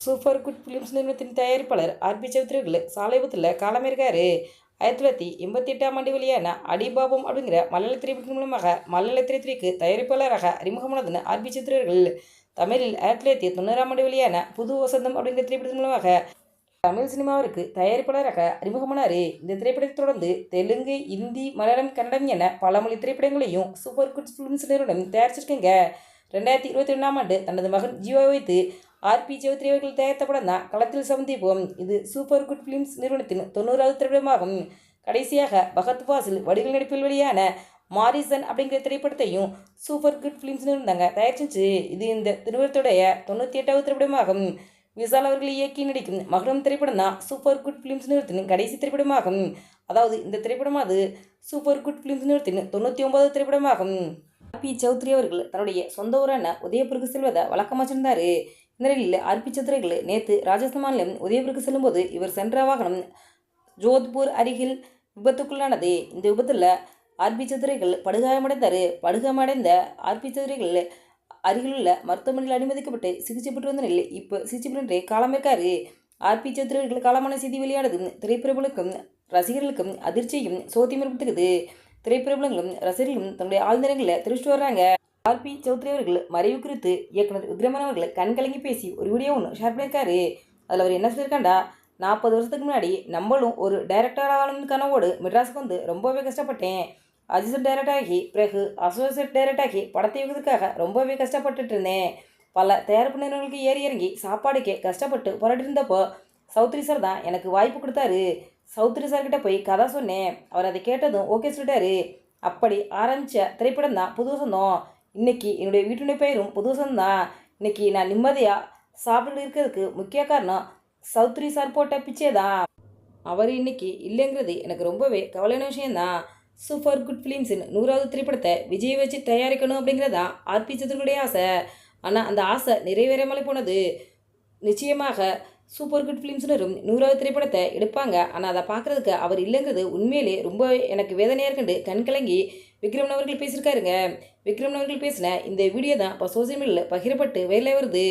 Super good films நிறுவனத்தின் தயாரிப்பாளர் RB Chowdhury சாலை விபத்தில் காலமிருக்காரு. 1988ஆம் ஆண்டு வெளியான அடிபாபம் அப்படிங்கிற மலையாள திரைப்படத்தின் மூலமாக மலையாள திரைத்துறைக்கு தயாரிப்பாளராக அறிமுகமானதுன்னு ஆர்பி சௌத்ரி தமிழில் 1990ஆம் ஆண்டு வெளியான புது வசந்தம் அப்படிங்கிற திரைப்படத்தின் மூலமாக தமிழ் சினிமாவிற்கு தயாரிப்பாளராக அறிமுகமானார். இந்த திரைப்படத்தை தொடர்ந்து தெலுங்கு, இந்தி, மலையாளம், கன்னடம் என பல மொழி திரைப்படங்களையும் சூப்பர் குட் ஃபிலிம்ஸ் நிறுவனம் தயாரிச்சிருக்கீங்க. 2022ஆம் ஆண்டு தனது மகன் ஜீவாவை வைத்து ஆர்பி சௌத்ரி அவர்கள் தயாரித்த படம் தான் களத்தில் சந்திப்போம். இது சூப்பர் குட் ஃபிலிம்ஸ் நிறுவனத்தின் 90வது திரைப்படமாகும். கடைசியாக பகத் வாசில் வடிவில் நடிப்பில் வெளியான மாரிசன் அப்படிங்கிற திரைப்படத்தையும் சூப்பர் குட் ஃபிலிம்ஸ் நிறுவனங்க தயாரிச்சிச்சு. இது இந்த நிறுவனத்துடைய 98வது திரைப்படமாகும். விஷால் அவர்கள் இயக்கி நடிக்கும் மகரம் திரைப்படம் தான் சூப்பர் குட் ஃபிலிம்ஸ் நிறுவனத்தின் கடைசி திரைப்படமாகும். அதாவது இந்த திரைப்படமானது சூப்பர் குட் ஃபிலிம்ஸ் நிறுவனத்தின் 99வது திரைப்படமாகும். ஆர்பி சௌத்ரி அவர்கள் தன்னுடைய சொந்த ஊரான உதயபூருக்கு செல்வதை வழக்கமாக வச்சிருந்தார். இந்த நிலையில் ஆர்பி சௌத்ரி நேற்று ராஜஸ்தான் மாநிலம் உதயபூருக்கு செல்லும்போது இவர் சென்ற வாகனம் ஜோத்பூர் அருகில் விபத்துக்குள்ளானது. இந்த விபத்தில் ஆர்பி சௌத்ரி படுகாயமடைந்தார். படுகாயமடைந்த ஆர்பி சௌத்ரி அருகிலுள்ள மருத்துவமனையில் அனுமதிக்கப்பட்டு சிகிச்சை பெற்று வந்த நிலையில் இப்போ சிகிச்சை பெற்று காலமிருக்காரு. ஆர்பி சௌத்ரி காலமான செய்தி வெளியானது திரைப்பிரபலுக்கும் ரசிகர்களுக்கும் அதிர்ச்சியும் சோத்தியம் ஏற்படுத்துகிறது. திரைப்பிரபலங்களும் ரசிகர்களும் தன்னுடைய ஆழ்ந்தரங்களை தெரிவித்து வர்றாங்க. ஆர்பி சௌத்ரி அவர்கள் மறைவு குறித்து இயக்குனர் விக்ரமன் அவர்கள் கண்கலங்கி பேசி ஒரு வீடியோ ஒன்று ஷேர் பண்ணியிருக்காரு. அதில் அவர் என்ன சொல்லியிருக்காண்டா, 40 வருஷத்துக்கு முன்னாடி நம்மளும் ஒரு டைரக்டர் ஆகணும்னு கனவோடு மெட்ராஸுக்கு வந்து ரொம்பவே கஷ்டப்பட்டேன். அசிஸ்டன்ட் டைரக்டர் ஆகி பிறகு அசோசியேட் டைரக்டர் ஆகி படத்தை இயக்குவதற்காக ரொம்பவே கஷ்டப்பட்டுட்டு இருந்தேன். பல தயாரிப்பு நிறுவனங்களுக்கு ஏறி இறங்கி சாப்பாடுக்கே கஷ்டப்பட்டு போராட்டி இருந்தப்போ சௌத்ரி சார் தான் எனக்கு வாய்ப்பு கொடுத்தாரு. சௌத்ரி சார்கிட்ட போய் கதை சொன்னேன். அவர் அதை கேட்டதும் ஓகே சொல்லிட்டாரு. அப்படி ஆரம்பித்த திரைப்படம் தான் புது வசந்தம். இன்றைக்கி என்னுடைய வீட்டுடைய பெயரும் புது வசந்தம் தான். இன்றைக்கி நான் நிம்மதியாக சாப்பிட்டு இருக்கிறதுக்கு முக்கிய காரணம் சௌத்ரி சார் போட்ட பிச்சை தான். அவர் இன்றைக்கி இல்லைங்கிறது எனக்கு ரொம்பவே கவலையான விஷயந்தான். சூப்பர் குட் ஃபிலிம்ஸின் 100வது திரைப்படத்தை விஜய் வச்சு தயாரிக்கணும் அப்படிங்கிறதான் ஆர்பி சௌத்ரியுடைய ஆசை. ஆனால் அந்த ஆசை நிறைவேறாமலே போனது. நிச்சயமாக சூப்பர் குட் ஃபிலிம்ஸ்னரும் 100வது திரைப்படத்தை எடுப்பாங்க. ஆனால் அதை பார்க்குறதுக்கு அவர் இல்லைங்கிறது உண்மையிலே ரொம்ப எனக்கு வேதனையாக இருக்குன்னு கண்கலங்கி விக்ரமன் அவர்கள் பேசியிருக்காருங்க. விக்ரமன் அவர்கள் பேசின இந்த வீடியோ தான் இப்போ சோசியல் மீடியாவில் பகிரப்பட்டு வைரலாக வருது.